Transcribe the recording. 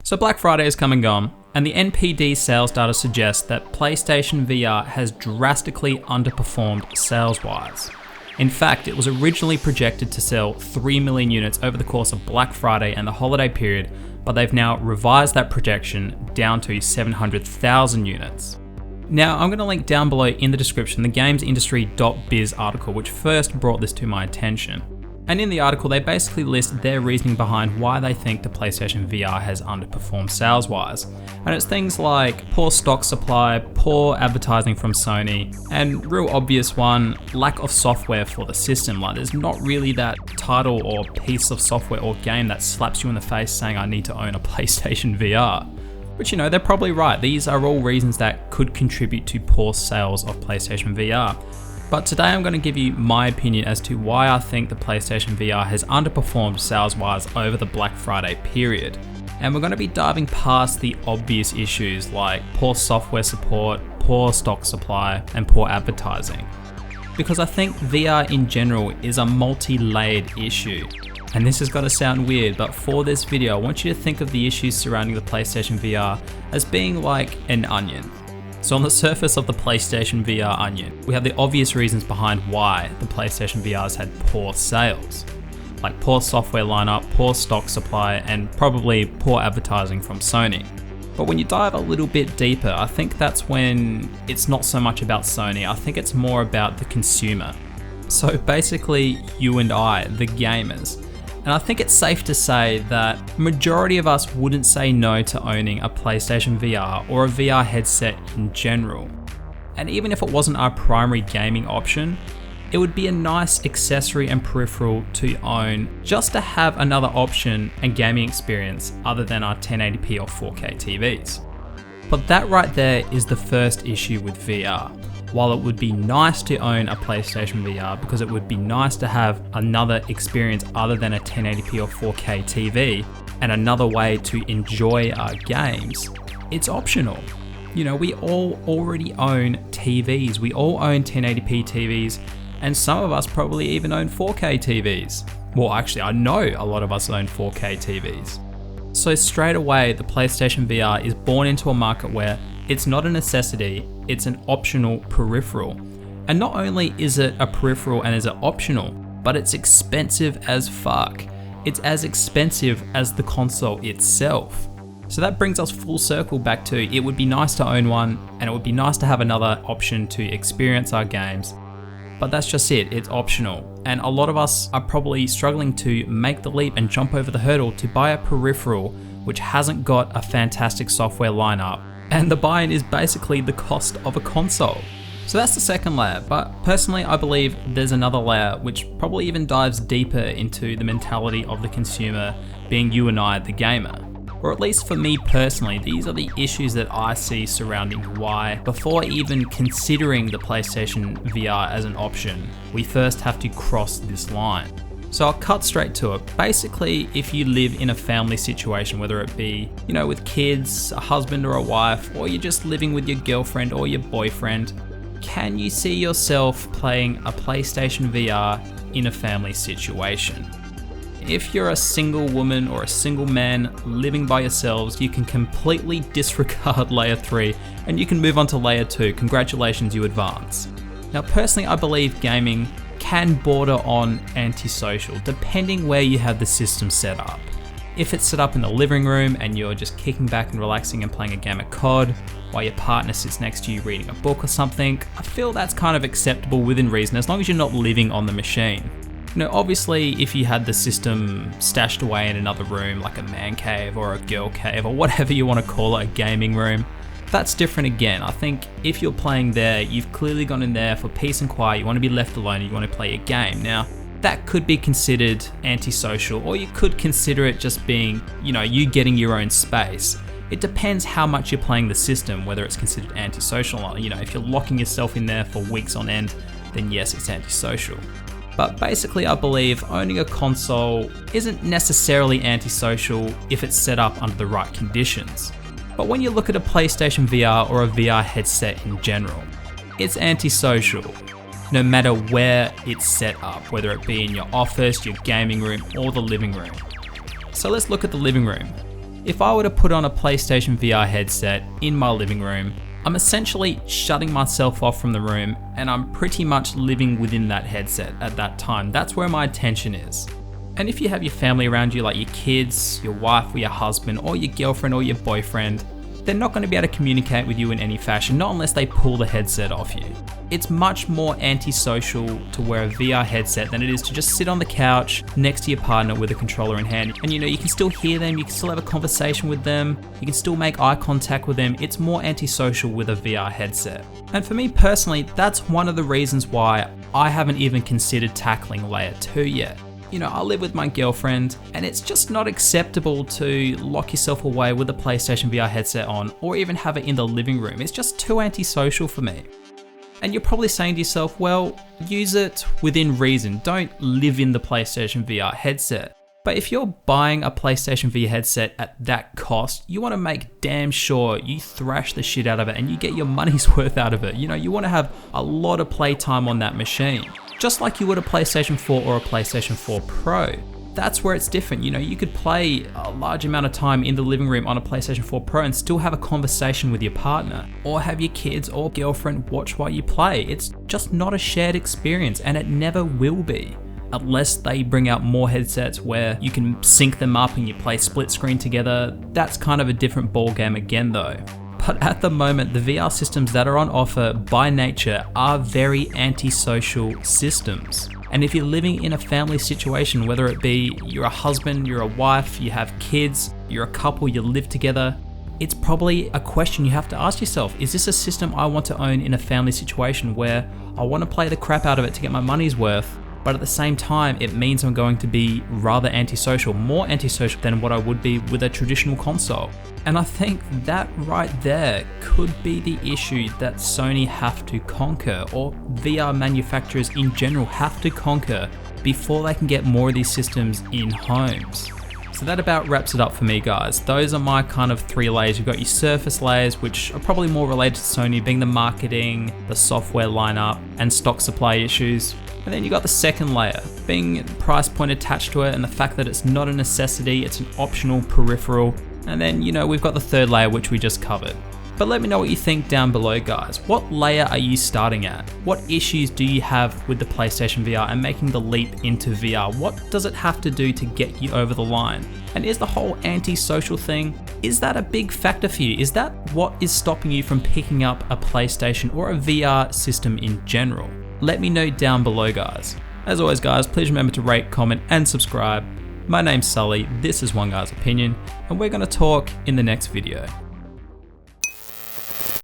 So Black Friday has come and gone, and the NPD sales data suggests that PlayStation VR has drastically underperformed sales-wise. In fact, it was originally projected to sell 3 million units over the course of Black Friday and the holiday period, but they've now revised that projection down to 700,000 units. Now, I'm going to link down below in the description the Gamesindustry.biz article which first brought this to my attention. And in the article, they basically list their reasoning behind why they think the PlayStation VR has underperformed sales-wise. And it's things like poor stock supply, poor advertising from Sony, and real obvious one, lack of software for the system. Like there's not really that title or piece of software or game that slaps you in the face saying I need to own a PlayStation VR. But you know, they're probably right. These are all reasons that could contribute to poor sales of PlayStation VR. But today I'm going to give you my opinion as to why I think the PlayStation VR has underperformed sales-wise over the Black Friday period. And we're going to be diving past the obvious issues like poor software support, poor stock supply, and poor advertising. Because I think VR in general is a multi-layered issue. And this is going to sound weird, but for this video I want you to think of the issues surrounding the PlayStation VR as being like an onion. So on the surface of the PlayStation VR onion, we have the obvious reasons behind why the PlayStation VR has had poor sales. Like poor software lineup, poor stock supply, and probably poor advertising from Sony. But when you dive a little bit deeper, I think that's when it's not so much about Sony, I think it's more about the consumer. So basically you and I, the gamers. And I think it's safe to say that majority of us wouldn't say no to owning a PlayStation VR or a VR headset in general. And even if it wasn't our primary gaming option, it would be a nice accessory and peripheral to own just to have another option and gaming experience other than our 1080p or 4K TVs. But that right there is the first issue with VR. While it would be nice to own a PlayStation VR because it would be nice to have another experience other than a 1080p or 4K TV and another way to enjoy our games, it's optional. You know, we all already own TVs, we all own 1080p TVs, and some of us probably even own 4K TVs. Well, actually, I know a lot of us own 4K TVs. So straight away, the PlayStation VR is born into a market where it's not a necessity, it's an optional peripheral. And not only is it a peripheral and is it optional, but it's expensive as fuck. It's as expensive as the console itself. So that brings us full circle back to it would be nice to own one and it would be nice to have another option to experience our games. But that's just it, it's optional. And a lot of us are probably struggling to make the leap and jump over the hurdle to buy a peripheral which hasn't got a fantastic software lineup. And the buy-in is basically the cost of a console. So that's the second layer, but personally I believe there's another layer which probably even dives deeper into the mentality of the consumer, being you and I, the gamer. Or at least for me personally, these are the issues that I see surrounding why, before even considering the PlayStation VR as an option, we first have to cross this line. So I'll cut straight to it. Basically, if you live in a family situation, whether it be, you know, with kids, a husband or a wife, or you're just living with your girlfriend or your boyfriend, can you see yourself playing a PlayStation VR in a family situation? If you're a single woman or a single man living by yourselves, you can completely disregard layer 3 and you can move on to layer 2. Congratulations, you advance. Now personally, I believe gaming can border on antisocial, depending where you have the system set up. If it's set up in the living room and you're just kicking back and relaxing and playing a game of COD, while your partner sits next to you reading a book or something, I feel that's kind of acceptable within reason, as long as you're not living on the machine. You know, obviously if you had the system stashed away in another room, like a man cave or a girl cave or whatever you want to call it, a gaming room, that's different again. I think if you're playing there, you've clearly gone in there for peace and quiet, you want to be left alone, you want to play a game. Now, that could be considered antisocial, or you could consider it just being, you know, you getting your own space. It depends how much you're playing the system, whether it's considered antisocial. You know, if you're locking yourself in there for weeks on end, then yes, it's antisocial. But basically, I believe owning a console isn't necessarily antisocial if it's set up under the right conditions. But when you look at a PlayStation VR or a VR headset in general, it's antisocial, no matter where it's set up, whether it be in your office, your gaming room, or the living room. So let's look at the living room. If I were to put on a PlayStation VR headset in my living room, I'm essentially shutting myself off from the room and I'm pretty much living within that headset at that time. That's where my attention is. And if you have your family around you, like your kids, your wife or your husband or your girlfriend or your boyfriend, they're not going to be able to communicate with you in any fashion, not unless they pull the headset off you. It's much more antisocial to wear a VR headset than it is to just sit on the couch next to your partner with a controller in hand. And you can still hear them, you can still have a conversation with them, you can still make eye contact with them. It's more antisocial with a VR headset. And for me personally, that's one of the reasons why I haven't even considered tackling Layer 2 yet. I live with my girlfriend and it's just not acceptable to lock yourself away with a PlayStation VR headset on or even have it in the living room. It's just too antisocial for me. And you're probably saying to yourself, well, use it within reason. Don't live in the PlayStation VR headset. But if you're buying a PlayStation VR headset at that cost, you want to make damn sure you thrash the shit out of it and you get your money's worth out of it. You want to have a lot of playtime on that machine. Just like you would a PlayStation 4 or a PlayStation 4 Pro. That's where it's different. You could play a large amount of time in the living room on a PlayStation 4 Pro and still have a conversation with your partner, or have your kids or girlfriend watch while you play. It's just not a shared experience, and it never will be. Unless they bring out more headsets where you can sync them up and you play split screen together. That's kind of a different ballgame again though. But at the moment, the VR systems that are on offer by nature are very antisocial systems. And if you're living in a family situation, whether it be you're a husband, you're a wife, you have kids, you're a couple, you live together, it's probably a question you have to ask yourself. Is this a system I want to own in a family situation where I want to play the crap out of it to get my money's worth, but at the same time, it means I'm going to be rather antisocial, more antisocial than what I would be with a traditional console. And I think that right there could be the issue that Sony have to conquer, or VR manufacturers in general have to conquer before they can get more of these systems in homes. So that about wraps it up for me, guys. Those are my kind of 3 layers. You've got your surface layers, which are probably more related to Sony, being the marketing, the software lineup, and stock supply issues. And then you got the second layer, being price point attached to it and the fact that it's not a necessity, it's an optional peripheral. And then, we've got the third layer, which we just covered. But let me know what you think down below, guys. What layer are you starting at? What issues do you have with the PlayStation VR and making the leap into VR? What does it have to do to get you over the line? And is the whole anti-social thing, is that a big factor for you? Is that what is stopping you from picking up a PlayStation or a VR system in general? Let me know down below, guys. As always, guys, please remember to rate, comment, and subscribe. My name's Sully, this is One Guy's Opinion, and we're going to talk in the next video.